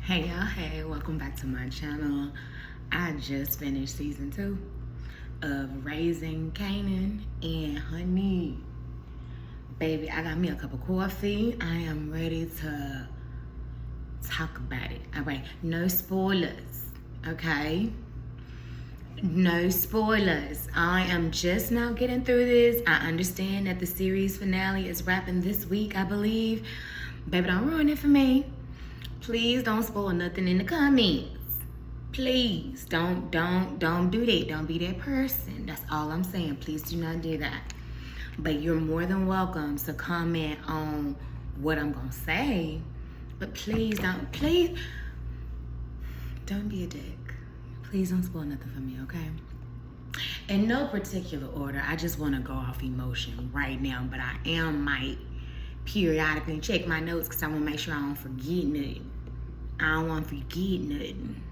Hey y'all, hey, welcome back to my channel. I just finished season 2 of Raising Canan, and honey, baby, I got me a cup of coffee. I am ready to talk about it. All right, no spoilers, okay? No spoilers. I am just now getting through this. I understand that the series finale is wrapping this week, I believe. Baby, don't ruin it for me. Please don't spoil nothing in the comments. Please don't do that. Don't be that person. That's all I'm saying. Please do not do that. But you're more than welcome to comment on what I'm gonna say. But please don't be a dick. Please don't spoil nothing for me, okay? In no particular order, I just want to go off emotion right now, but I might periodically check my notes because I want to make sure I don't forget nothing. I don't want to forget nothing.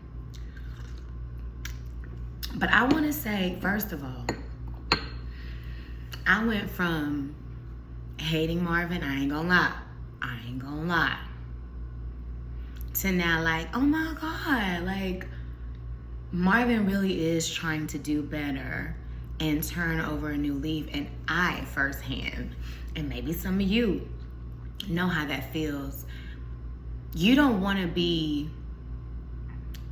But I want to say, first of all, I went from hating Marvin, I ain't gonna lie, to now like, oh my God, like Marvin really is trying to do better and turn over a new leaf. And I firsthand, and maybe some of you know how that feels. You don't want to be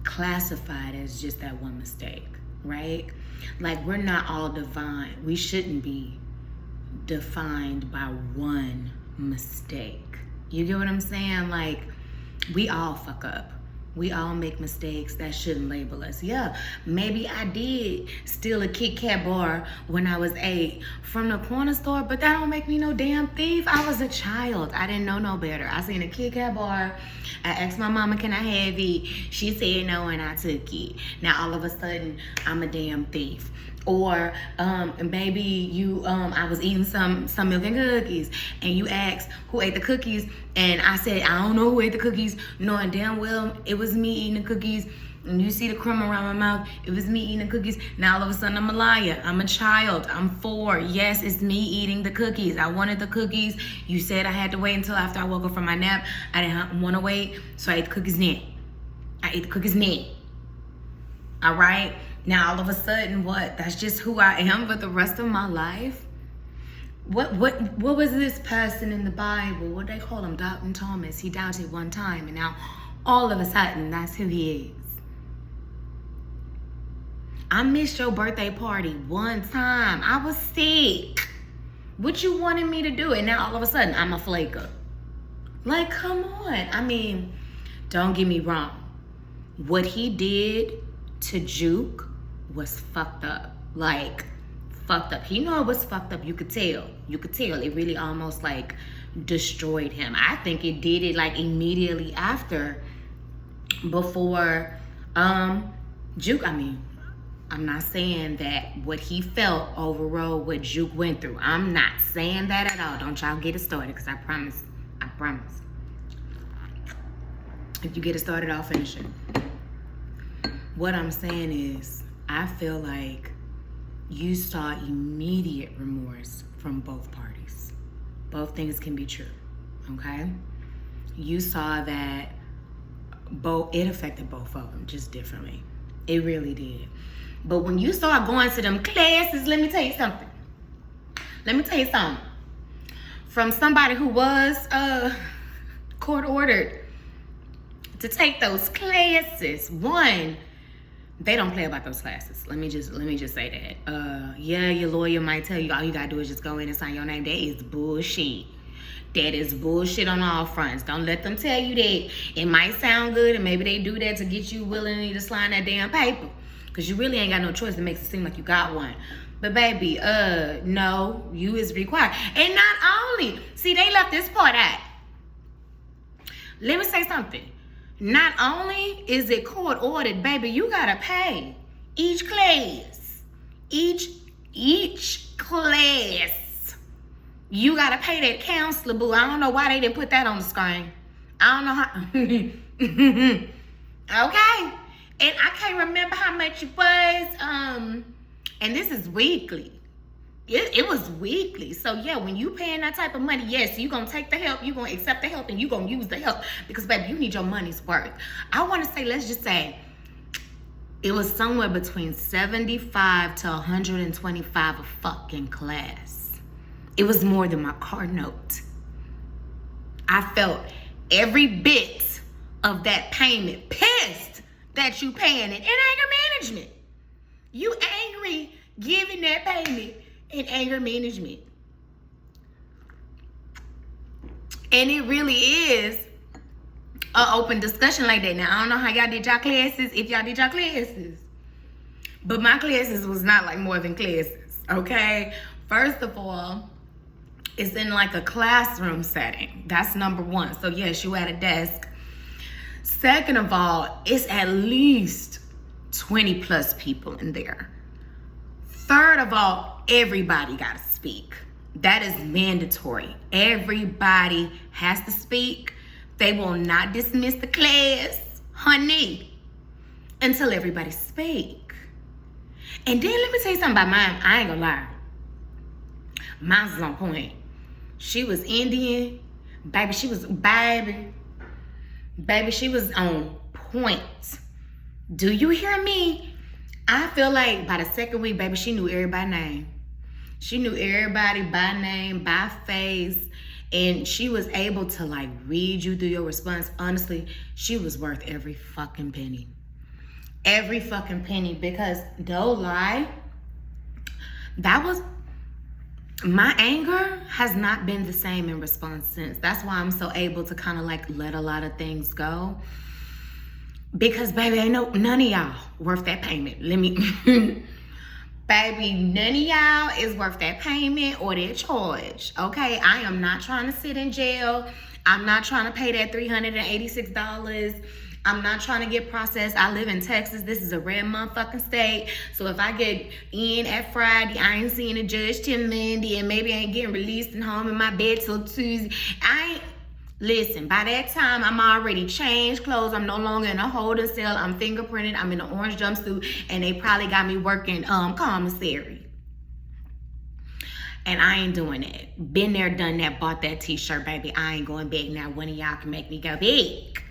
classified as just that one mistake, right? Like, we're not all divine. We shouldn't be defined by one mistake. You get what I'm saying? Like, we all fuck up. We all make mistakes. That shouldn't label us. Yeah, maybe I did steal a Kit Kat bar when I was 8 from the corner store, but that don't make me no damn thief. I was a child. I didn't know no better. I seen a Kit Kat bar. I asked my mama, can I have it? She said no, and I took it. Now all of a sudden, I'm a damn thief. Or maybe you I was eating some milk and cookies, and you asked who ate the cookies, and I said I don't know who ate the cookies, knowing damn well it was me eating the cookies. And you see the crumb around my mouth, it was me eating the cookies. Now all of a sudden I'm a liar. I'm a child. I'm 4. Yes, it's me eating the cookies. I wanted the cookies. You said I had to wait until after I woke up from my nap. I didn't want to wait, so I ate the cookies then. All right? Now all of a sudden, what? That's just who I am for the rest of my life? What was this person in the Bible? What they call him? Doubting Thomas. He doubted one time, and now all of a sudden, that's who he is. I missed your birthday party one time. I was sick. What you wanted me to do? And now all of a sudden, I'm a flaker. Like, come on. I mean, don't get me wrong. What he did to Juke was fucked up. Like, fucked up. He knew it was fucked up. You could tell. It really almost like destroyed him. I think it did it like immediately after, before Juke. I mean, I'm not saying that what he felt overrode what Juke went through. I'm not saying that at all. Don't y'all get it started, because I promise. If you get it started, I'll finish it. What I'm saying is, I feel like you saw immediate remorse from both parties. Both things can be true, okay? You saw that it affected both of them just differently. It really did. But when you start going to them classes, let me tell you something. From somebody who was court ordered to take those classes, one, they don't play about those classes. Let me just say that. Yeah, your lawyer might tell you all you gotta do is just go in and sign your name. That is bullshit. That is bullshit on all fronts. Don't let them tell you that. It might sound good, and maybe they do that to get you willingly to sign that damn paper, because you really ain't got no choice. It makes it seem like you got one. But baby, no, you is required. And not only, see, they left this part out. Let me say something. Not only is it court ordered, baby, you gotta pay each class. Each class. You gotta pay that counselor, boo. I don't know why they didn't put that on the screen. I don't know how. Okay. And I can't remember how much it was. And this is weekly. it was weekly. So yeah, when you paying that type of money, yes, you gonna take the help, you gonna accept the help, and you gonna use the help because baby, you need your money's worth. I want to say, let's just say it was somewhere between 75 to 125 a fucking class. It was more than my car note. I felt every bit of that payment, pissed that you paying it in anger management. You angry giving that payment in anger management. And it really is an open discussion like that. Now, I don't know how y'all did y'all classes, if y'all did y'all classes. But my classes was not like more than classes, okay? First of all, it's in like a classroom setting. That's number one. So yes, you at a desk. Second of all, it's at least 20 plus people in there. Third of all, everybody gotta speak. That is mandatory. Everybody has to speak. They will not dismiss the class, honey, until everybody speak. And then let me tell you something about mine. I ain't gonna lie. Mine was on point. She was Indian. Baby, she was on point. Do you hear me? I feel like by the second week, baby, she knew everybody's name. She knew everybody by name, by face, and she was able to like read you through your response. Honestly, she was worth every fucking penny. Every fucking penny, because don't lie, that was, my anger has not been the same in response since. That's why I'm so able to kind of like let a lot of things go. Because baby, ain't none of y'all worth that payment. Baby, none of y'all is worth that payment or that charge, okay? I am not trying to sit in jail. I'm not trying to pay that $386. I'm not trying to get processed. I live in Texas. This is a red motherfucking state. So if I get in at Friday, I ain't seeing a judge till Monday, and maybe I ain't getting released and home in my bed till Tuesday. Listen, by that time, I'm already changed clothes. I'm no longer in a holding cell. I'm fingerprinted. I'm in an orange jumpsuit, and they probably got me working commissary. And I ain't doing it. Been there, done that, bought that t-shirt, baby. I ain't going back now. One of y'all can make me go big.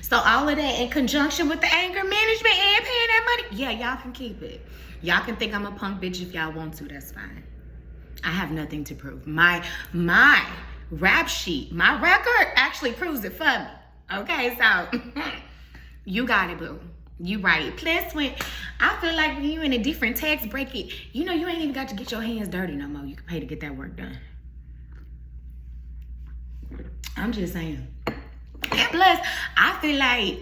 So all of that in conjunction with the anger management and paying that money, yeah, y'all can keep it. Y'all can think I'm a punk bitch if y'all want to. That's fine. I have nothing to prove. My rap sheet, my record actually proves it for me. Okay, so you got it, boo. You right. Plus, I feel like when you in a different tax bracket, you ain't even got to get your hands dirty no more. You can pay to get that work done. I'm just saying. And plus, I feel like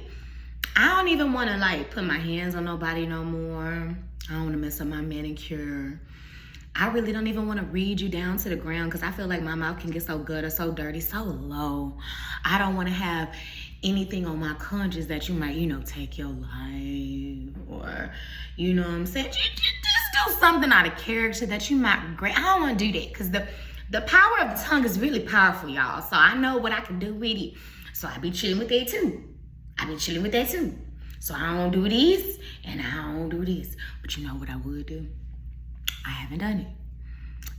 I don't even want to like put my hands on nobody no more. I don't want to mess up my manicure. I really don't even want to read you down to the ground because I feel like my mouth can get so good or so dirty, so low. I don't want to have anything on my conscience that you might, take your life or, you know what I'm saying? Just do something out of character that you might regret. I don't want to do that because the power of the tongue is really powerful, y'all. So I know what I can do with it. So I be chilling with that too. So I don't do this and I don't do this. But you know what I would do? I haven't done it.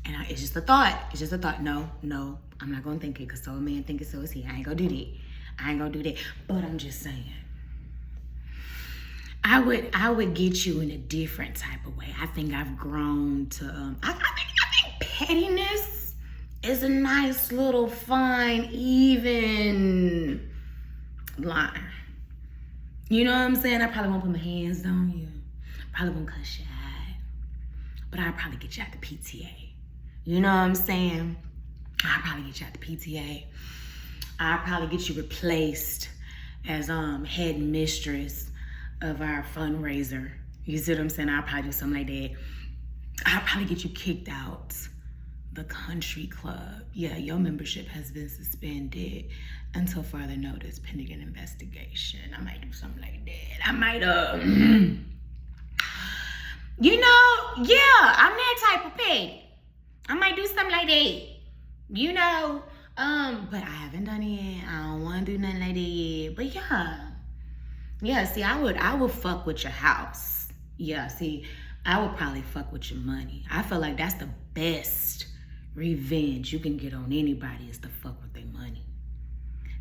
And it's just a thought. No, I'm not going to think it because so a man think it, so is he. I ain't going to do that. But I'm just saying. I would get you in a different type of way. I think I've grown to, I think pettiness is a nice little fine, even line. You know what I'm saying? I probably won't put my hands on you. Probably won't cuss you out. But I'll probably get you out the PTA. You know what I'm saying? I'll probably get you out the PTA. I'll probably get you replaced as head mistress of our fundraiser. You see what I'm saying? I'll probably do something like that. I'll probably get you kicked out the country club. Yeah, your membership has been suspended until further notice pending an investigation. I might do something like that. I might I'm that type of pig. I might do something like that. But I haven't done it yet. I don't want to do nothing like that yet. But yeah, see, I would fuck with your house. Yeah, see, I would probably fuck with your money. I feel like that's the best revenge you can get on anybody is to fuck with their money.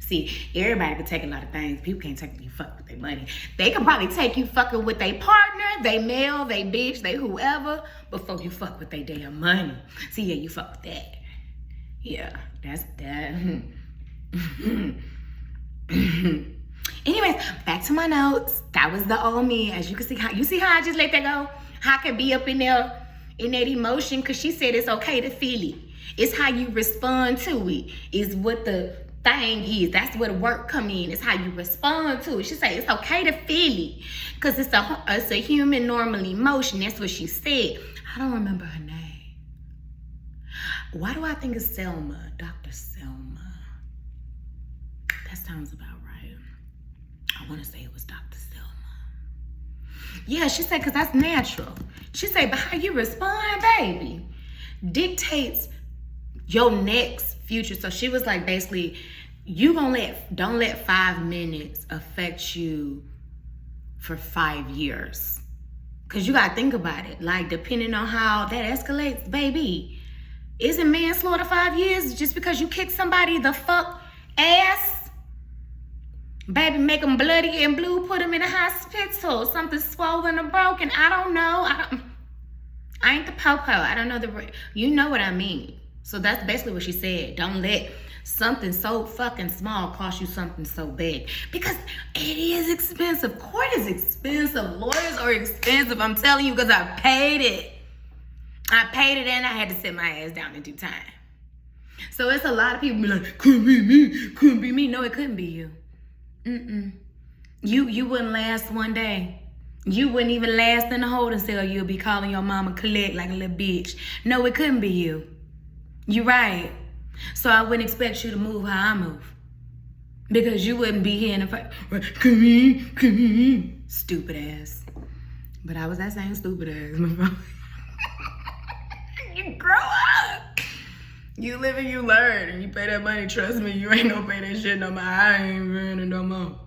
See, everybody can take a lot of things. People can't take you fuck with their money. They can probably take you fucking with their partner, they male, they bitch, they whoever, before you fuck with their damn money. See, yeah, you fuck with that. Yeah, that's that. Anyways, back to my notes. That was the old me. As you can see, how I just let that go? How I can be up in there in that emotion, because she said it's okay to feel it. It's how you respond to it is what the thing is. That's where the work come in. It's how you respond to it. She said it's okay to feel it because it's a human normal emotion. That's what she said. I don't remember her name. Why do I think it's Selma? Dr. Selma. That sounds about right. I want to say it was Dr. Selma. Yeah, she said, because that's natural. She said, but how you respond, baby, dictates your next future. So she was like, basically, don't let 5 minutes affect you for 5 years. Because you got to think about it. Like, depending on how that escalates, baby, isn't manslaughter 5 years just because you kick somebody the fuck ass? Baby, make them bloody and blue, put them in a hospital, something swollen or broken. I don't know. I ain't the po-po. I don't know you know what I mean. So that's basically what she said. Don't let something so fucking small cost you something so big. Because it is expensive. Court is expensive. Lawyers are expensive. I'm telling you, because I paid it. I paid it and I had to sit my ass down in due time. So it's a lot of people be like, couldn't be me, couldn't be me. No, it couldn't be you. You wouldn't last one day. You wouldn't even last in the holding cell. You'll be calling your mama collect like a little bitch. No, it couldn't be you. You right. So I wouldn't expect you to move how I move. Because you wouldn't be here in the fight. Come here. Stupid ass. But I was that same stupid ass. You grow up. You live and you learn. And you pay that money. Trust me, you ain't gonna pay that shit no more. I ain't paying it no more.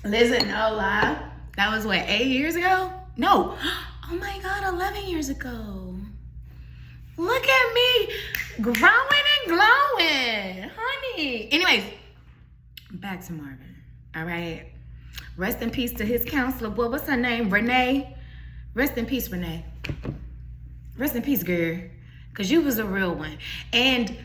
Listen, no lie. That was what, 8 years ago? No. Oh my God, 11 years ago. Look at me growing and glowing, honey. Anyways, back to Marvin, all right? Rest in peace to his counselor. Boy, what's her name? Renee? Rest in peace, Renee. Rest in peace, girl. Because you was a real one. And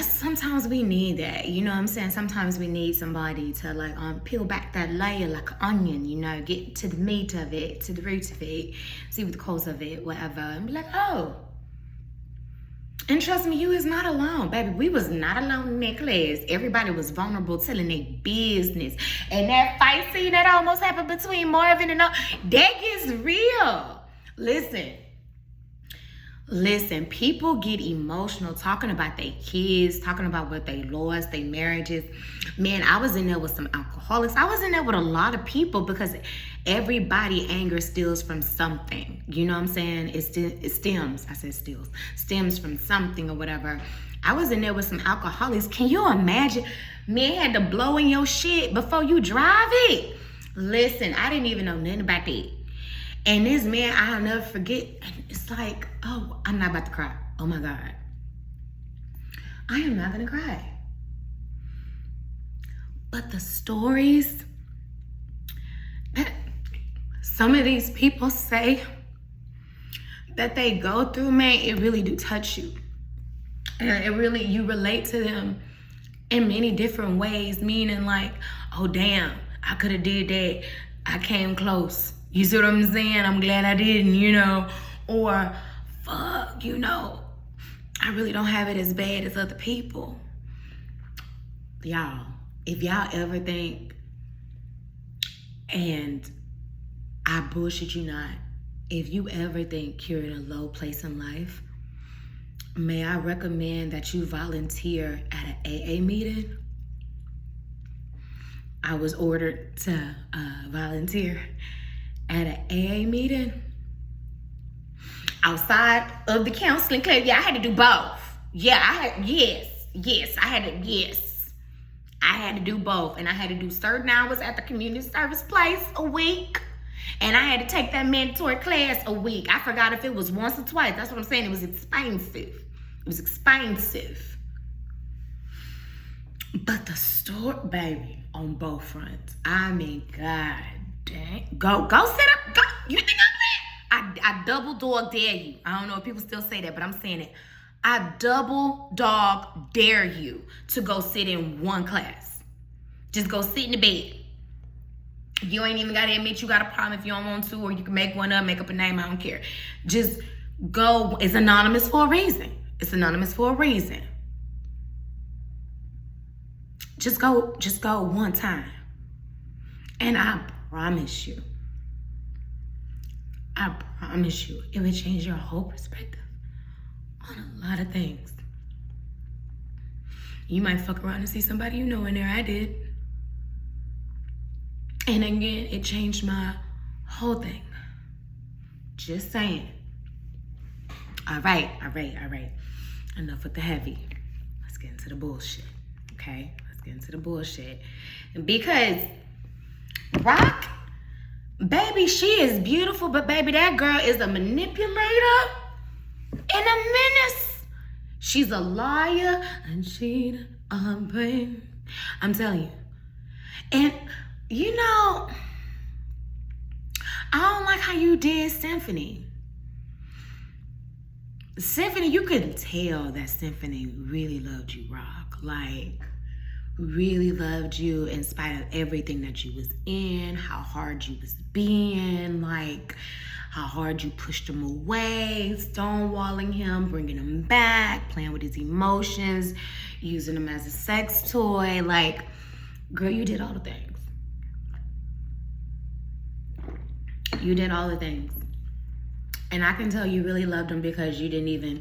sometimes we need that. You know what I'm saying? Sometimes we need somebody to like peel back that layer like an onion, you know, get to the meat of it, to the root of it, see what the cause of it, whatever. And be like, oh. And trust me, you is not alone, baby. We was not alone in that class. Everybody was vulnerable, telling their business. And that fight scene that almost happened between Marvin and that gets real. Listen, people get emotional talking about their kids, talking about what they lost, their marriages. Man, I was in there with some alcoholics. I was in there with a lot of people because everybody anger steals from something. You know what I'm saying? It stems. I said steals. Stems from something or whatever. I was in there with some alcoholics. Can you imagine? Man had to blow in your shit before you drive it. Listen, I didn't even know nothing about that. And this man, I'll never forget. It's like, oh, I'm not about to cry. Oh my God. I am not gonna cry. But the stories that some of these people say that they go through, man, it really do touch you. And you relate to them in many different ways, meaning like, oh damn, I could have did that. I came close. You see what I'm saying? I'm glad I didn't, you know. Or, fuck, you know, I really don't have it as bad as other people. Y'all, if y'all ever think, and I bullshit you not, if you ever think you're in a low place in life, may I recommend that you volunteer at an AA meeting? I was ordered to volunteer at an AA meeting outside of the counseling club. Yeah, I had to do both. Yeah, I had to do both. And I had to do certain hours at the community service place a week. And I had to take that mandatory class a week. I forgot if it was once or twice. That's what I'm saying. It was expensive. It was expensive. But the store, baby, on both fronts. I mean, god dang. Go sit up. Go. You think I'm bad? I double dog dare you. I don't know if people still say that, but I'm saying it. I double dog dare you to go sit in one class. Just go sit in the bed. You ain't even got to admit you got a problem if you don't want to, or you can make one up, make up a name, I don't care. Just go. It's anonymous for a reason. It's anonymous for a reason. Just go one time. And I promise you, it will change your whole perspective on a lot of things. You might fuck around and see somebody you know in there. I did. And again, it changed my whole thing. Just saying. All right. Enough with the heavy. Let's get into the bullshit. Okay? Let's get into the bullshit. Because Rock, baby, she is beautiful, but baby, that girl is a manipulator and a menace. She's a liar and cheater. I'm telling you. And you know, I don't like how you did Symphony. Symphony, you couldn't tell that Symphony really loved you, Rock. Like, really loved you in spite of everything that you was in, how hard you was being, like, how hard you pushed him away, stonewalling him, bringing him back, playing with his emotions, using him as a sex toy. Like, girl, you did all the things. You did all the things. And I can tell you really loved him because you didn't even,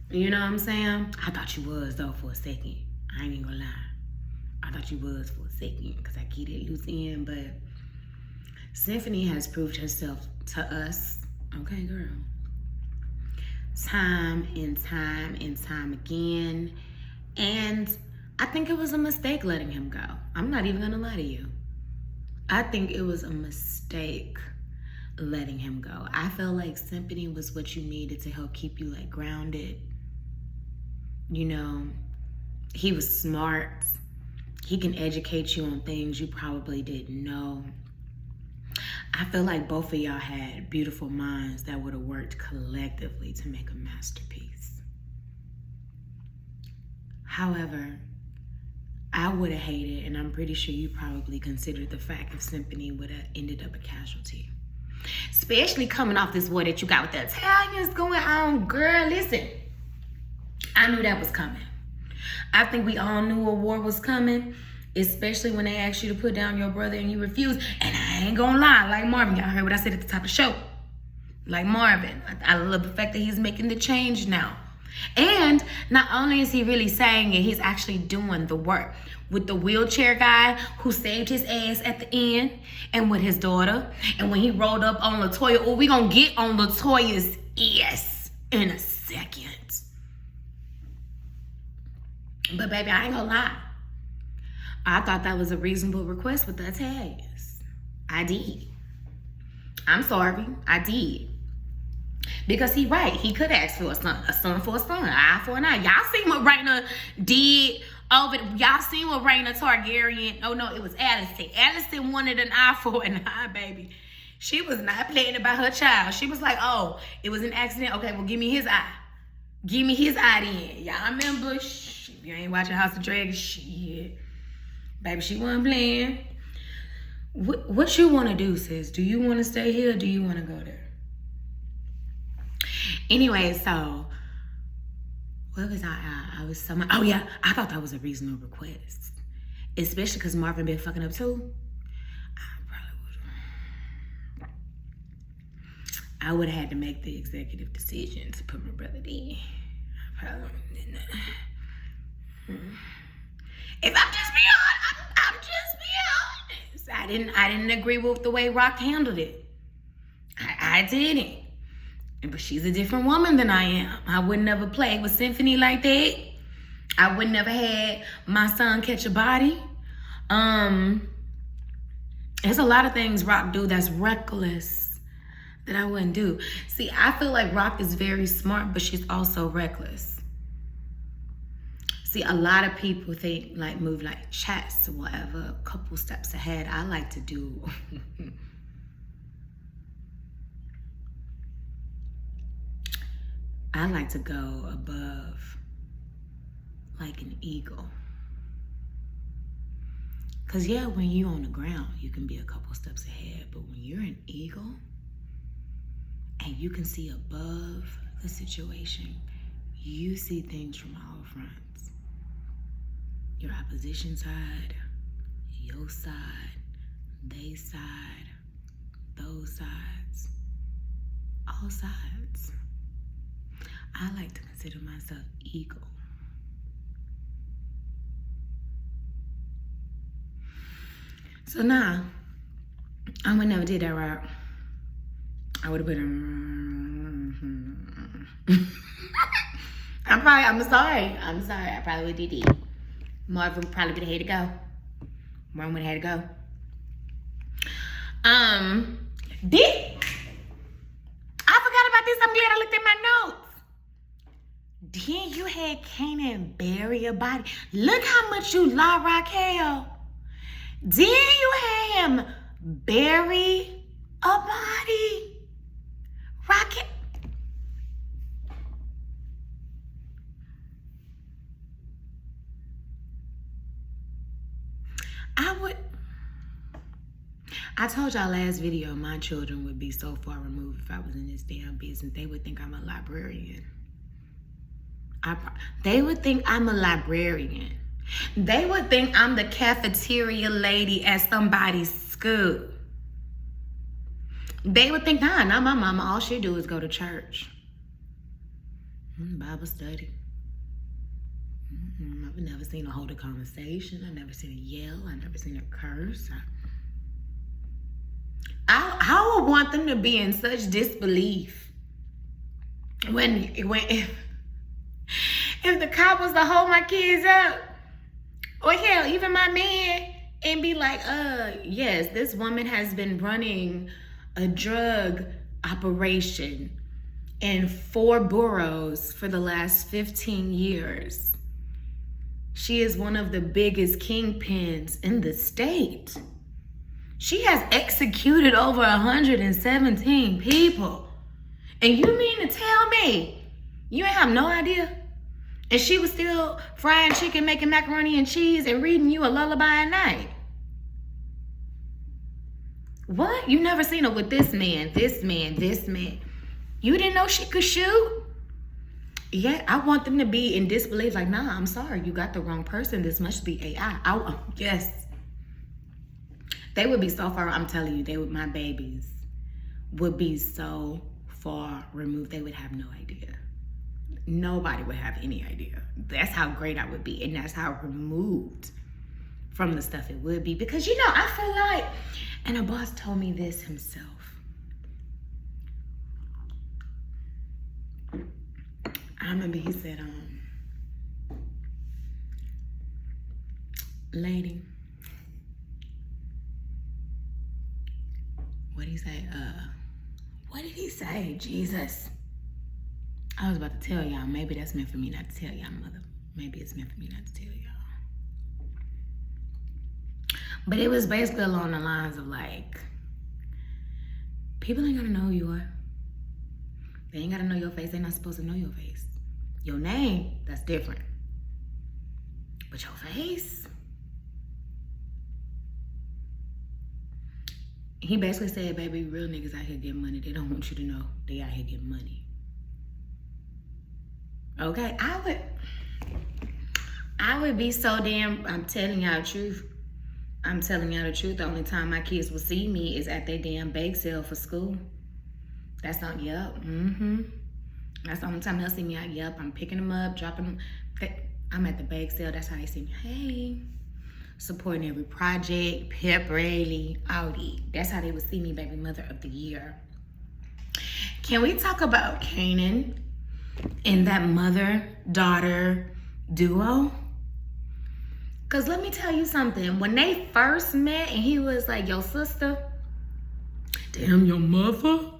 you know what I'm saying? I thought you was, though, for a second. I ain't even gonna lie. I thought you was for a second because I keep it loose in. But Symphony has proved herself to us, okay, girl, time and time again. And I think it was a mistake letting him go. I'm not even gonna lie to you. I think it was a mistake letting him go. I felt like Symphony was what you needed to help keep you like grounded. You know, he was smart. He can educate you on things you probably didn't know. I feel like both of y'all had beautiful minds that would have worked collectively to make a masterpiece. However, I would have hated, and I'm pretty sure you probably considered the fact if Symphony would have ended up a casualty. Especially coming off this war that you got with the Italians going on. Girl, listen. I knew that was coming. I think we all knew a war was coming, especially when they asked you to put down your brother and you refused. And I ain't gonna lie, like Marvin, y'all heard what I said at the top of the show. Like Marvin, I love the fact that he's making the change now. And not only is he really saying it, he's actually doing the work. With the wheelchair guy who saved his ass at the end, and with his daughter. And when he rolled up on LaToya, oh, we gonna get on LaToya's ass in a second. But baby, I ain't gonna lie. I thought that was a reasonable request with the Italians. I did. I'm sorry, I did. Because he right, he could ask for a son for a son, an eye for an eye. Y'all seen what Rhaena did over, y'all seen what Rhaena Targaryen, oh no, it was Alicent. Alicent wanted an eye for an eye, baby. She was not playing about her child. She was like, oh, it was an accident. Okay, well, give me his eye. Give me his eye then. Y'all remember, if you ain't watching House of Dragons, shit. Baby, she wasn't playing. What you want to do, sis? Do you want to stay here or do you want to go there? Anyway, so what was I was so much, oh yeah, I thought that was a reasonable request. Especially because Marvin been fucking up too. I would have had to make the executive decision to put my brother in. I probably didn't. If I'm just being honest, I'm just being honest. I didn't agree with the way Rock handled it. I didn't. But she's a different woman than I am. I would never play with Symphony like that. I would never had my son catch a body. There's a lot of things Rock do that's reckless that I wouldn't do. See, I feel like Rock is very smart, but she's also reckless. See, a lot of people think like move like chess or whatever, a couple steps ahead. I like to do I like to go above like an eagle. Cause yeah, when you're on the ground, you can be a couple steps ahead, but when you're an eagle and you can see above the situation, you see things from all fronts. Your opposition side, your side, they side, those sides, all sides. I like to consider myself eagle. So now, I would never did that right. I would have been. I'm sorry. I probably would have did. Marvin probably would have had to go. Marvin would have had to go. I forgot about this. I'm glad I looked at my notes. Then you had Canan bury a body. Look how much you lie, Raquel. Then you had him bury a body. Raquel. I told y'all last video my children would be so far removed if I was in this damn business. They would think I'm a librarian. They would think I'm a librarian. They would think I'm the cafeteria lady at somebody's school. They would think, nah, not my mama. All she do is go to church. Bible study. I've never seen her hold a conversation. I've never seen her yell. I've never seen her curse. I would want them to be in such disbelief when if the cop was to hold my kids up, or hell, even my man, and be like, yes, this woman has been running a drug operation in 4 boroughs for the last 15 years. She is one of the biggest kingpins in the state. She has executed over 117 people. And you mean to tell me you ain't have no idea? And she was still frying chicken, making macaroni and cheese, and reading you a lullaby at night. What? You never seen her with this man, this man, this man. You didn't know she could shoot? Yeah, I want them to be in disbelief, like, nah, I'm sorry, you got the wrong person. This must be AI. Yes. They would be so far, I'm telling you, my babies would be so far removed, they would have no idea. Nobody would have any idea. That's how great I would be, and that's how removed from the stuff it would be. Because, I feel like, and a boss told me this himself. I remember he said, lady, what did he say? What did he say? Jesus. I was about to tell y'all. Maybe that's meant for me not to tell y'all, mother. Maybe it's meant for me not to tell y'all. But it was basically along the lines of like, people ain't gotta know who you are. They ain't gotta know your face. They're not supposed to know your face. Your name, that's different. But your face? He basically said, baby, real niggas out here getting money. They don't want you to know they out here getting money. Okay, I would be so damn, I'm telling y'all the truth. I'm telling y'all the truth. The only time my kids will see me is at their damn bake sale for school. That's not, yep, That's the only time they'll see me out, yep. I'm picking them up, dropping them. I'm at the bake sale, that's how they see me. Hey, supporting every project, pep rally, Audi. That's how they would see me, baby mother of the year. Can we talk about Canan and that mother-daughter duo? Cause let me tell you something. When they first met and he was like, your sister, damn your mother.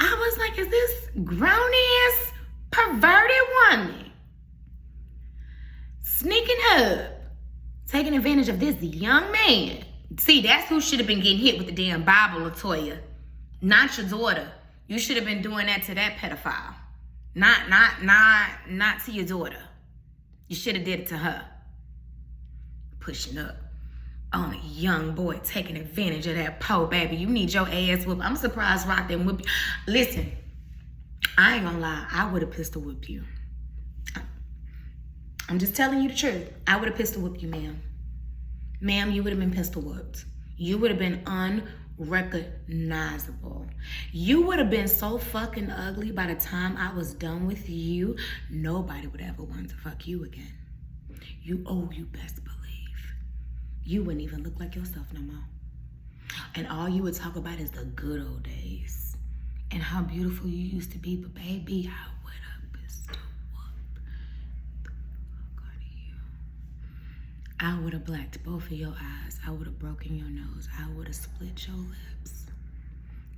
I was like, is this grown-ass perverted woman sneaking up, taking advantage of this young man? See, that's who should have been getting hit with the damn Bible, Latoya. Not your daughter. You should have been doing that to that pedophile. Not to your daughter. You should have did it to her. Pushing up on a young boy, taking advantage of that poor baby. You need your ass whooped. I'm surprised Rock didn't whoop you. Listen, I ain't gonna lie. I would have pistol whipped you. I'm just telling you the truth. I would have pistol whipped you, ma'am. Ma'am, you would have been pistol whipped. You would have been unrecognizable. You would have been so fucking ugly by the time I was done with you, nobody would ever want to fuck you again. You best believe. You wouldn't even look like yourself no more. And all you would talk about is the good old days and how beautiful you used to be. But baby, I would have pistol whooped the fuck out of you. I would have blacked both of your eyes. I would have broken your nose. I would have split your lips.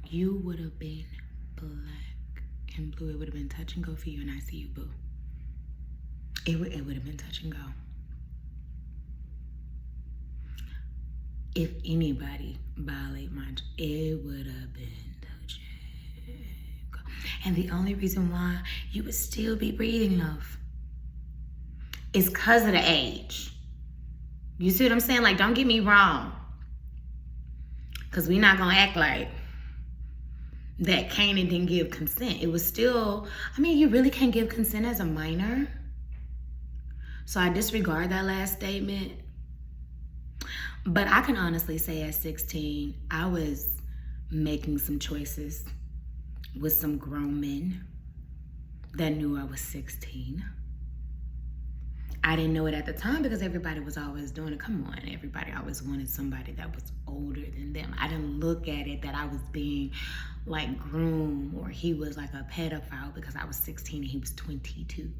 You would have been black and blue. It would have been touch and go for you, and I see you, boo. It would have been touch and go. If anybody violated my, it would have been touch and go. And the only reason why you would still be breathing, love, is because of the age. You see what I'm saying? Like, don't get me wrong. Because we're not going to act like that Canan didn't give consent. It was still, I mean, you really can't give consent as a minor. So I disregard that last statement. But I can honestly say at 16, I was making some choices with some grown men that knew I was 16. I didn't know it at the time because everybody was always doing it. Come on, everybody always wanted somebody that was older than them. I didn't look at it that I was being like groomed or he was like a pedophile because I was 16 and he was 22.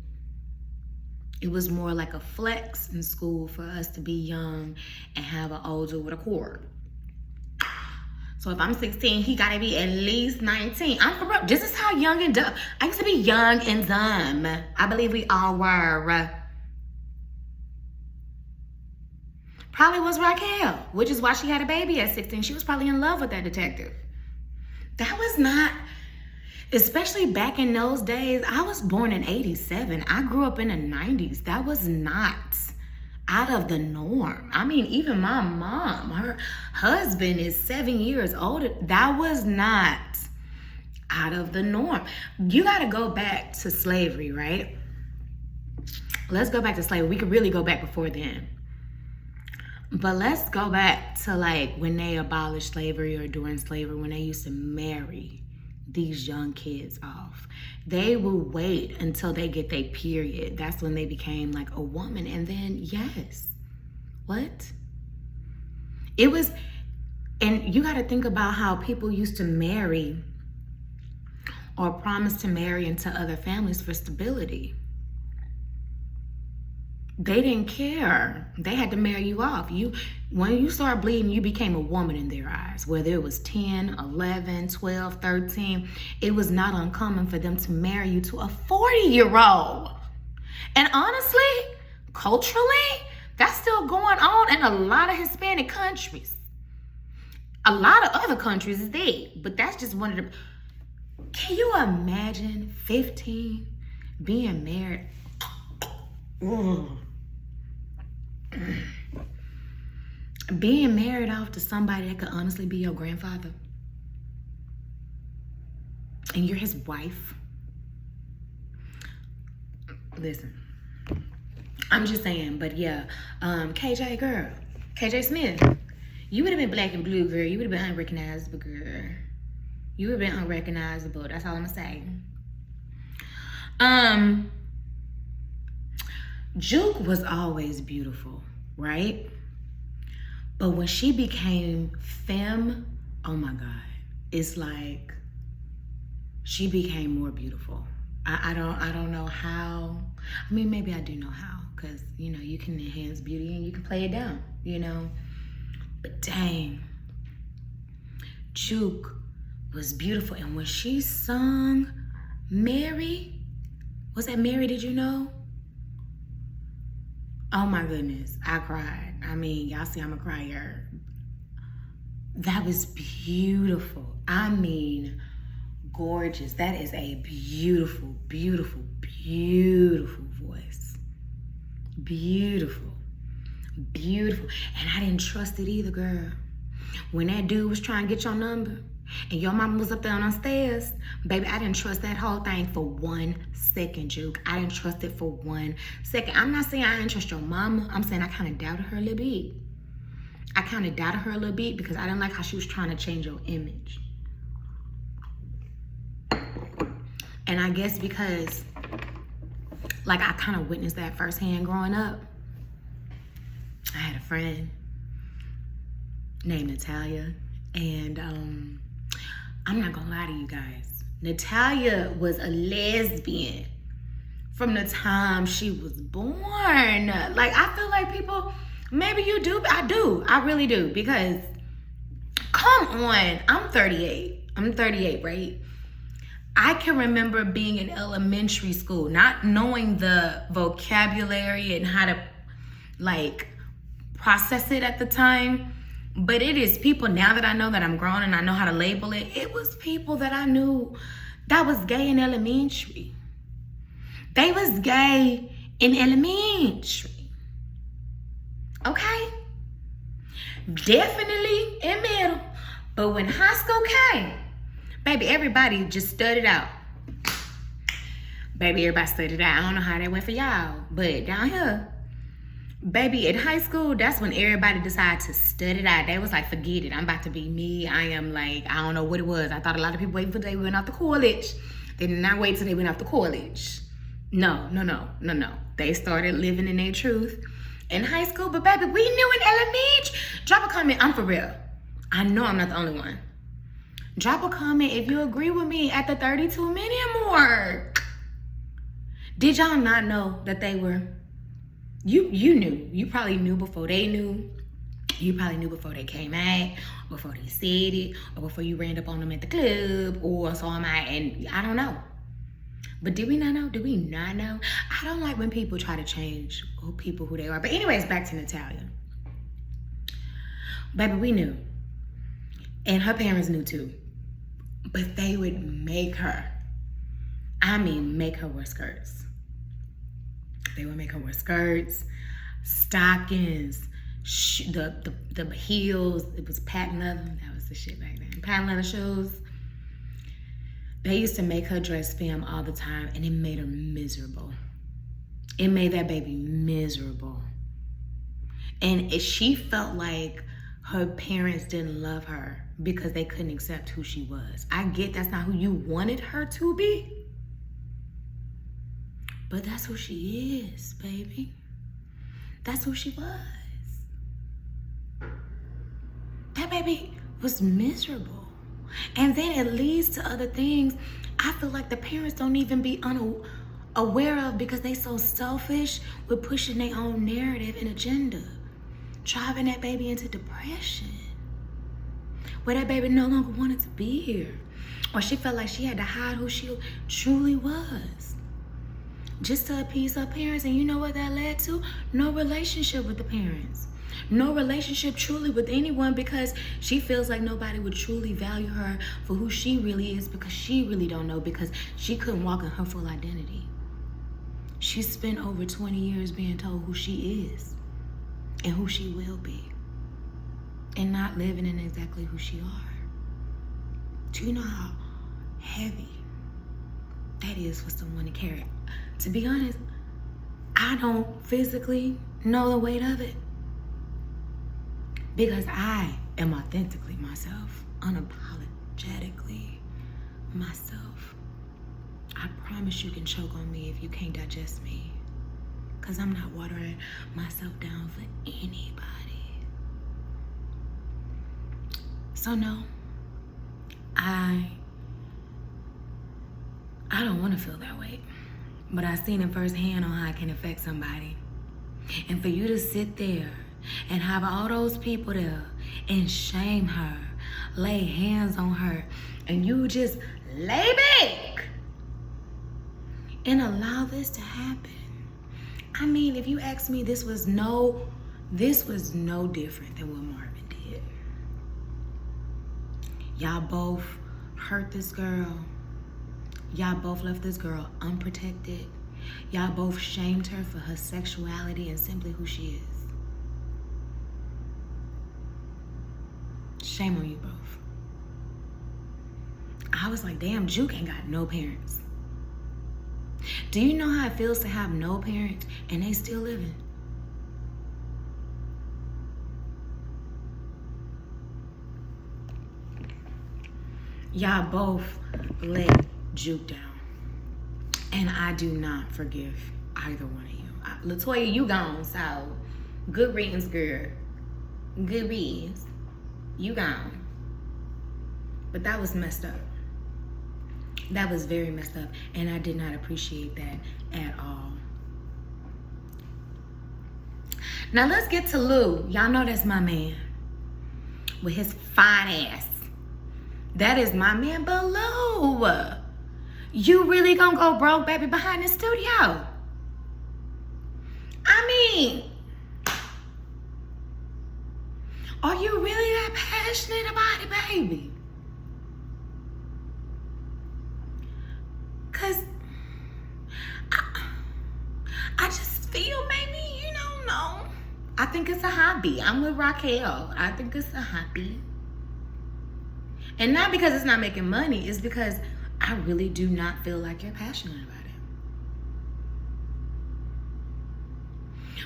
It was more like a flex in school for us to be young and have an older with a cord. So if I'm 16, he gotta be at least 19. I'm corrupt. This is how young and dumb. I used to be young and dumb. I believe we all were. Probably was Raquel, which is why she had a baby at 16. She was probably in love with that detective. That was not, especially back in those days. I was born in 87. I grew up in the 90s. That was not out of the norm. I mean, even my mom, her husband is 7 years older. That was not out of the norm. You got to go back to slavery, right? Let's go back to slavery. We could really go back before then. But let's go back to like when they abolished slavery or during slavery, when they used to marry these young kids off. They will wait until they get their period. That's when they became like a woman. And then, yes, what? It was, and you got to think about how people used to marry or promise to marry into other families for stability. They didn't care. They had to marry you off. When you start bleeding, you became a woman in their eyes. Whether it was 10, 11, 12, 13, it was not uncommon for them to marry you to a 40-year-old. And honestly, culturally, that's still going on in a lot of Hispanic countries. A lot of other countries is dead, but that's just one of the. Can you imagine 15 being married? Ugh. Being married off to somebody that could honestly be your grandfather and you're his wife. Listen, I'm just saying, but yeah, KJ girl, KJ Smith, you would have been black and blue, girl. You would have been unrecognizable, girl. You would have been unrecognizable. That's all I'm gonna say. Juke was always beautiful, right? But when she became femme, oh my God, it's like she became more beautiful. I don't know how. I mean, maybe I do know how, because, you know, you can enhance beauty and you can play it down, you know. But dang, Juke was beautiful. And when she sung Mary, was that Mary, did you know? Oh my goodness, I cried. I mean, y'all see I'm a crier. That was beautiful. I mean, gorgeous. That is a beautiful, beautiful, beautiful voice. Beautiful, beautiful. And I didn't trust it either, girl. When that dude was trying to get your number and your mama was up there on the stairs, baby, I didn't trust that whole thing for 1 second, Juke. I didn't trust it for 1 second. I'm not saying I didn't trust your mama. I'm saying I kind of doubted her a little bit. I kind of doubted her a little bit because I didn't like how she was trying to change your image. And I guess because, like, I kind of witnessed that firsthand growing up. I had a friend named Natalia, and I'm not gonna lie to you guys. Natalia was a lesbian from the time she was born. Like, I feel like people, maybe you do, but I do. I really do, because come on, I'm 38, right? I can remember being in elementary school, not knowing the vocabulary and how to, like, process it at the time. But it is people, now that I know that I'm grown and I know how to label it, it was people that I knew that was gay in elementary. They was gay in elementary. Okay? Definitely in middle. But when high school came, baby, everybody just studied out. Baby, everybody studied out. I don't know how that went for y'all, but down here, baby, in high school, that's when everybody decided to study it out. They was like, forget it. I'm about to be me. I am like, I don't know what it was. I thought a lot of people waited until they went off to college. They did not wait till they went off to college. No. They started living in their truth in high school. But baby, we knew in elementary. Drop a comment. I'm for real. I know I'm not the only one. Drop a comment if you agree with me at the 32-minute mark. Did y'all not know that they were... You knew. You probably knew before they knew. You probably knew before they came out, before they said it, or before you ran up on them at the club, or saw them out, and I don't know. But did we not know? Did we not know? I don't like when people try to change people who they are. But anyways, back to Natalia. Baby, we knew. And her parents knew too. But they would make her, make her wear skirts. They would make her wear skirts, stockings, the heels. It was patent leather. That was the shit back then. Patent leather shoes. They used to make her dress femme all the time, and it made her miserable. It made that baby miserable. And she felt like her parents didn't love her because they couldn't accept who she was. I get that's not who you wanted her to be. But that's who she is, baby. That's who she was. That baby was miserable. And then it leads to other things I feel like the parents don't even be unaware of because they so selfish with pushing their own narrative and agenda, driving that baby into depression, where that baby no longer wanted to be here, or she felt like she had to hide who she truly was, just to appease her parents. And you know what that led to? No relationship with the parents. No relationship truly with anyone, because she feels like nobody would truly value her for who she really is, because she really don't know, because she couldn't walk in her full identity. She spent over 20 years being told who she is and who she will be, and not living in exactly who she are. Do you know how heavy that is for someone to carry? To be honest, I don't physically know the weight of it, because I am authentically myself, unapologetically myself. I promise you can choke on me if you can't digest me, because I'm not watering myself down for anybody. So no, I don't want to feel that way, but I've seen it firsthand on how it can affect somebody. And for you to sit there and have all those people there and shame her, lay hands on her, and you just lay back and allow this to happen. I mean, if you ask me, this was no different than what Marvin did. Y'all both hurt this girl. Y'all both left this girl unprotected. Y'all both shamed her for her sexuality and simply who she is. Shame on you both. I was like, damn, Juke ain't got no parents. Do you know how it feels to have no parents and they still living? Y'all both let Juke down. And I do not forgive either one of you. LaToya, you gone, so good readings, girl. Good reads. You gone. But that was messed up. That was very messed up. And I did not appreciate that at all. Now let's get to Lou. Y'all know that's my man. With his fine ass. That is my man, but Lou, you really gonna go broke, baby, behind the studio? I mean, are you really that passionate about it, baby? Cause I just feel maybe, no. I think it's a hobby. I'm with Raquel. I think it's a hobby. And not because it's not making money, it's because I really do not feel like you're passionate about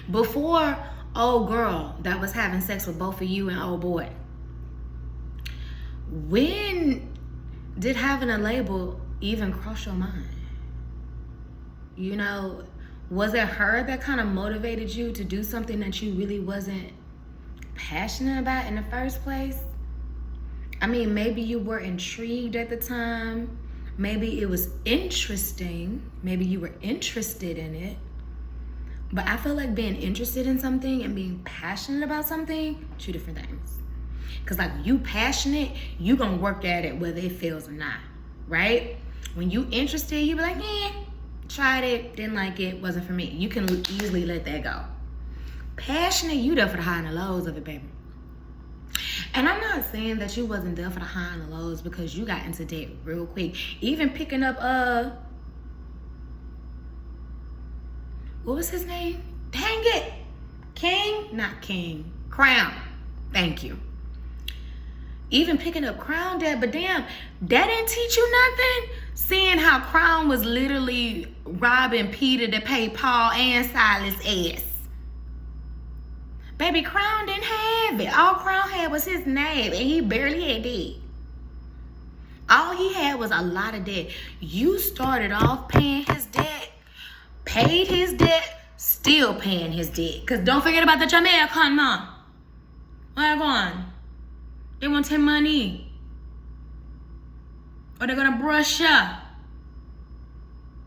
it. Before old girl that was having sex with both of you and old boy, when did having a label even cross your mind? Was it her that kind of motivated you to do something that you really wasn't passionate about in the first place? I mean, maybe you were intrigued at the time. Maybe it was interesting. Maybe you were interested in it. But I feel like being interested in something and being passionate about something, two different things. Because like when you passionate, you gonna work at it whether it fails or not, right? When you interested, you be like, tried it, didn't like it, wasn't for me. You can easily let that go. Passionate, you there for the high and the lows of it, baby. And I'm not saying that you wasn't there for the high and the lows because you got into debt real quick. Even picking up, what was his name? Dang it. Not King. Crown. Thank you. Even picking up Crown debt, but damn, that didn't teach you nothing? Seeing how Crown was literally robbing Peter to pay Paul and Silas' ass. Baby, Crown didn't have it. All Crown had was his name, and he barely had debt. All he had was a lot of debt. You started off paying his debt, paid his debt, still paying his debt. Because don't forget about the Jamaican man. Where going? They want your money. Or they're going to brush ya.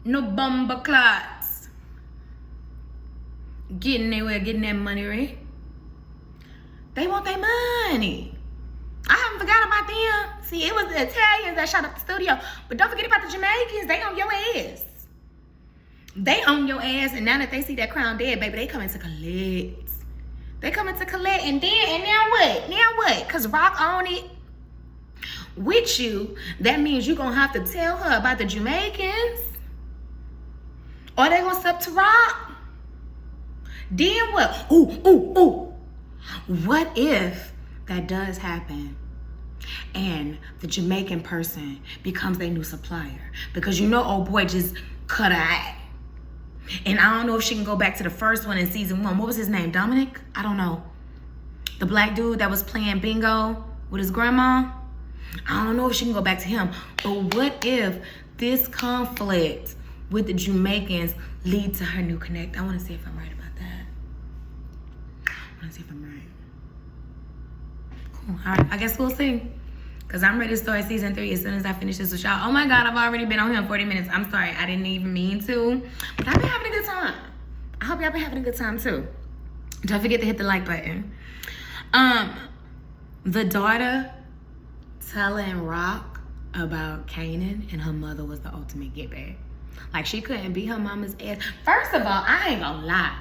No bumper clots. Getting that money, right? They want their money. I haven't forgot about them. See, it was the Italians that shot up the studio. But don't forget about the Jamaicans. They on your ass. They on your ass. And now that they see that Crown dead, baby, they coming to collect. They coming to collect. And now what? Now what? Because Rock on it with you. That means you're going to have to tell her about the Jamaicans. Or they going to step to Rock. Then what? Ooh. What if that does happen and the Jamaican person becomes their new supplier? Because old boy just cut her eye. And I don't know if she can go back to the first one in season 1. What was his name? Dominic? I don't know. The black dude that was playing bingo with his grandma? I don't know if she can go back to him. But what if this conflict with the Jamaicans lead to her new connect? I want to see if I'm right about that. I want to see if I'm right. Cool. All right. I guess we'll see. Because I'm ready to start season 3 as soon as I finish this with y'all. Oh my God, I've already been on here 40 minutes. I'm sorry. I didn't even mean to. But I've been having a good time. I hope y'all been having a good time too. Don't forget to hit the like button. The daughter telling Rock about Canan and her mother was the ultimate get back. Like, she couldn't beat her mama's ass. First of all, I ain't gonna lie.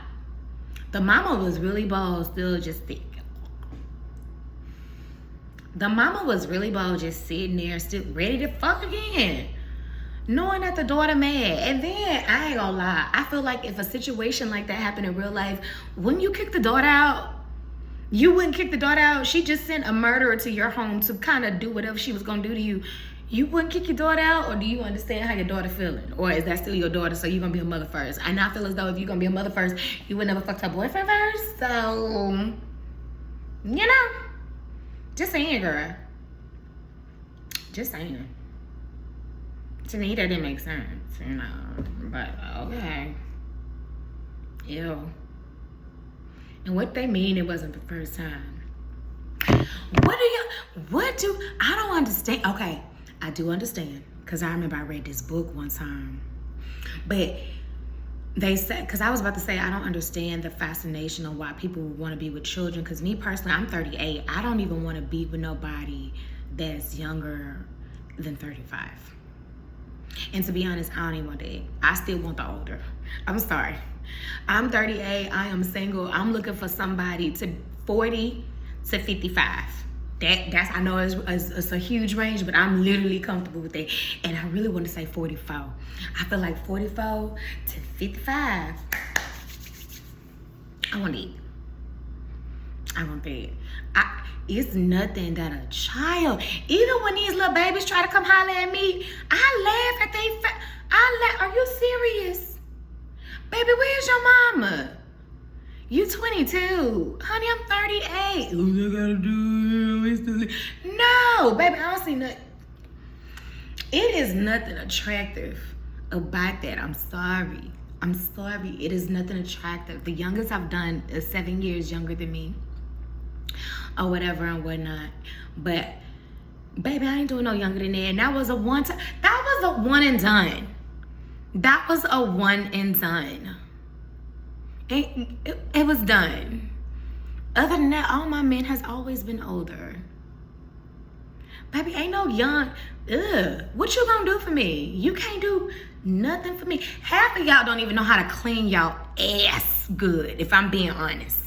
The mama was really bold, still just thick. The mama was really bold, just sitting there, still ready to fuck again. Knowing that the daughter mad. And then, I ain't gonna lie, I feel like if a situation like that happened in real life, wouldn't you kick the daughter out? You wouldn't kick the daughter out. She just sent a murderer to your home to kind of do whatever she was gonna do to you. You wouldn't kick your daughter out? Or do you understand how your daughter feeling? Or is that still your daughter, so you're gonna be a mother first? And I feel as though if you're gonna be a mother first, you would never fuck her boyfriend first. So, you know, just saying, girl. Just saying. To me, that didn't make sense, you know. But, okay. Ew. And what they mean, it wasn't the first time. I don't understand. Okay, I do understand. Because I remember I read this book one time. But they said, because I was about to say, I don't understand the fascination of why people want to be with children. Because me personally, I'm 38. I don't even want to be with nobody that's younger than 35. And to be honest, I don't even want that. I still want the older. I'm sorry. I'm 38. I am single. I'm looking for somebody to 40 to 55. That's I know it's a huge range, but I'm literally comfortable with that. And I really want to say 44. I feel like 44 to 55. I want it. I want that. It's nothing that a child, even when these little babies try to come holler at me, I laugh at are you serious? Baby, where's your mama? You 22. Honey, I'm 38. What I gotta do? No, baby, I don't see nothing. It is nothing attractive about that. I'm sorry. It is nothing attractive. The youngest I've done is 7 years younger than me. Or whatever and whatnot. But baby, I ain't doing no younger than that. And that was a one and done. That was a one and done. It was done. Other than that, all my men has always been older. Baby, ain't no young. What you gonna do for me? You can't do nothing for me. Half of y'all don't even know how to clean y'all ass good, if I'm being honest.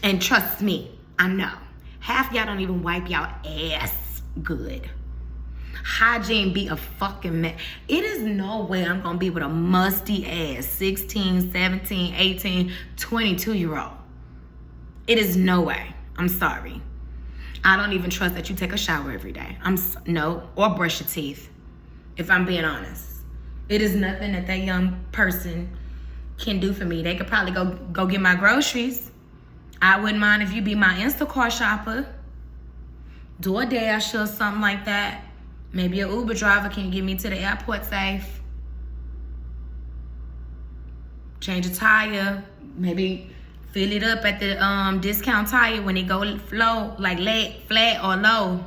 And trust me, I know. Half y'all don't even wipe y'all ass good. Hygiene be a fucking mess. It is no way I'm gonna be with a musty ass 16, 17, 18, 22-year-old. It is no way. I'm sorry. I don't even trust that you take a shower every day. No, or brush your teeth, if I'm being honest. It is nothing that young person can do for me. They could probably go get my groceries. I wouldn't mind if you be my Instacart shopper, DoorDash or something like that. Maybe an Uber driver can get me to the airport safe. Change a tire, maybe fill it up at the discount tire when it go low, like flat or low.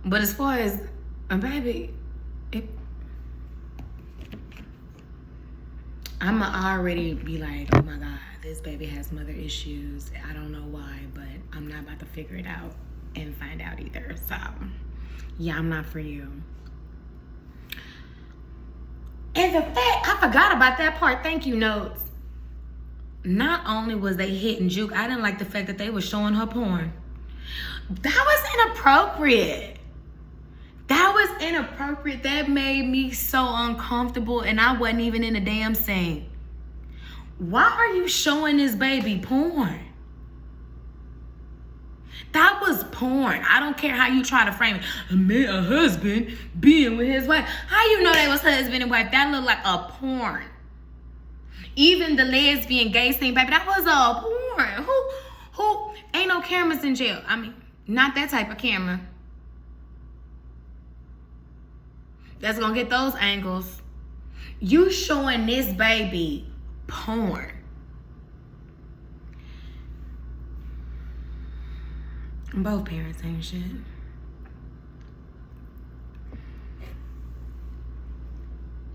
But as far as baby, I'ma already be like, oh my God, this baby has mother issues. I don't know why, but I'm not about to figure it out and find out either. So, yeah, I'm not for you. And the fact, I forgot about that part. Thank you, notes. Not only was they hitting Juke, I didn't like the fact that they were showing her porn. That was inappropriate. That made me so uncomfortable, and I wasn't even in the damn scene. Why are you showing this baby porn? That was porn. I don't care how you try to frame it. A husband being with his wife. How you know they was husband and wife? That looked like a porn. Even the lesbian gay scene, baby, that was a porn. Who? Ain't no cameras in jail. I mean, not that type of camera. That's gonna get those angles. You showing this baby porn. Both parents ain't shit.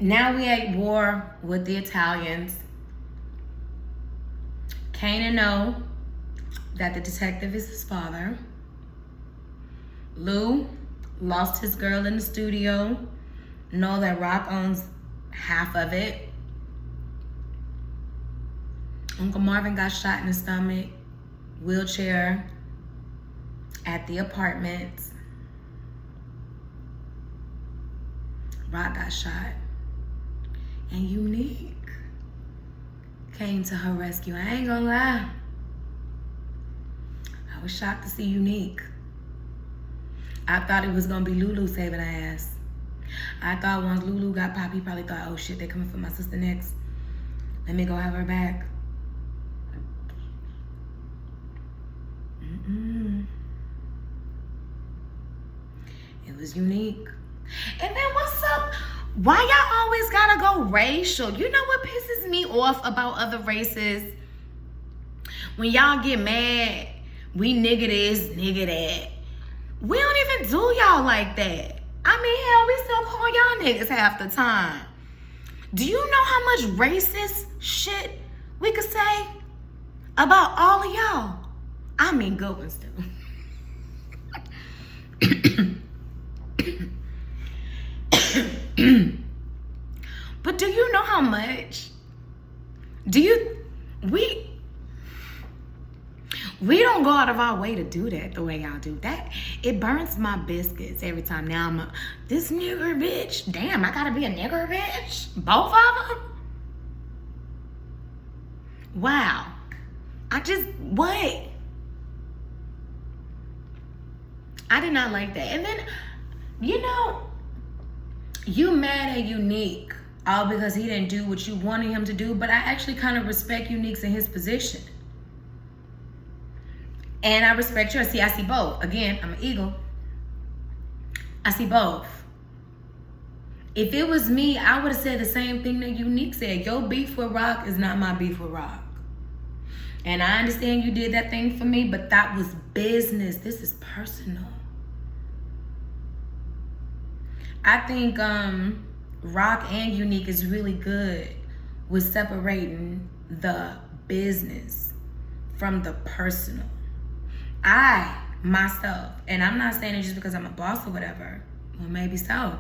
Now we at war with the Italians. Canan know that the detective is his father. Lou lost his girl in the studio. Know that Rock owns half of it. Uncle Marvin got shot in the stomach, wheelchair at the apartment. Rock got shot. And Unique came to her rescue. I ain't gonna lie. I was shocked to see Unique. I thought it was gonna be Lulu saving her ass. I thought once Lulu got popped, he probably thought, oh shit, they're coming for my sister next. Let me go have her back. It was Unique. And then what's up? Why y'all always gotta go racial? You know what pisses me off about other races? When y'all get mad, we nigga this, nigga that. We don't even do y'all like that. I mean, hell, we still call y'all niggas half the time. Do you know how much racist shit we could say about all of y'all? I mean, good ones too. But do you know how much? We don't go out of our way to do that the way y'all do that. It burns my biscuits every time. Now I'm this nigger bitch. Damn, I gotta be a nigger bitch? Both of them? Wow. What? I did not like that. And then, you know, you mad at Unique all because he didn't do what you wanted him to do, but I actually kind of respect Unique's in his position. And I respect yours. See, I see both. Again, I'm an eagle. I see both. If it was me, I would have said the same thing that Unique said. Your beef with Rock is not my beef with Rock. And I understand you did that thing for me, but that was business. This is personal. I think Rock and Unique is really good with separating the business from the personal. I, myself, and I'm not saying it just because I'm a boss or whatever. Well, maybe so.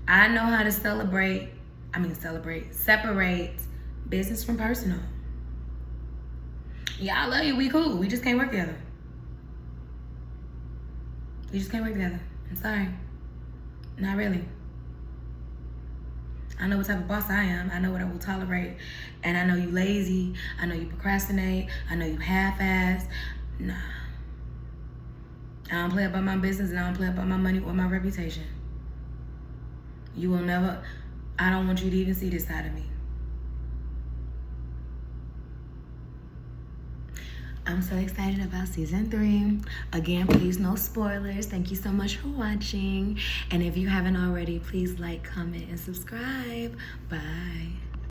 I know how to separate business from personal. Yeah, I love you. We cool. We just can't work together. I'm sorry. Not really. I know what type of boss I am. I know what I will tolerate. And I know you lazy. I know you procrastinate. I know you half-ass. Nah. I don't play about my business and I don't play about my money or my reputation. You will never, I don't want you to even see this side of me. I'm so excited about season 3. Again, please no spoilers. Thank you so much for watching. And if you haven't already, please like, comment, and subscribe. Bye.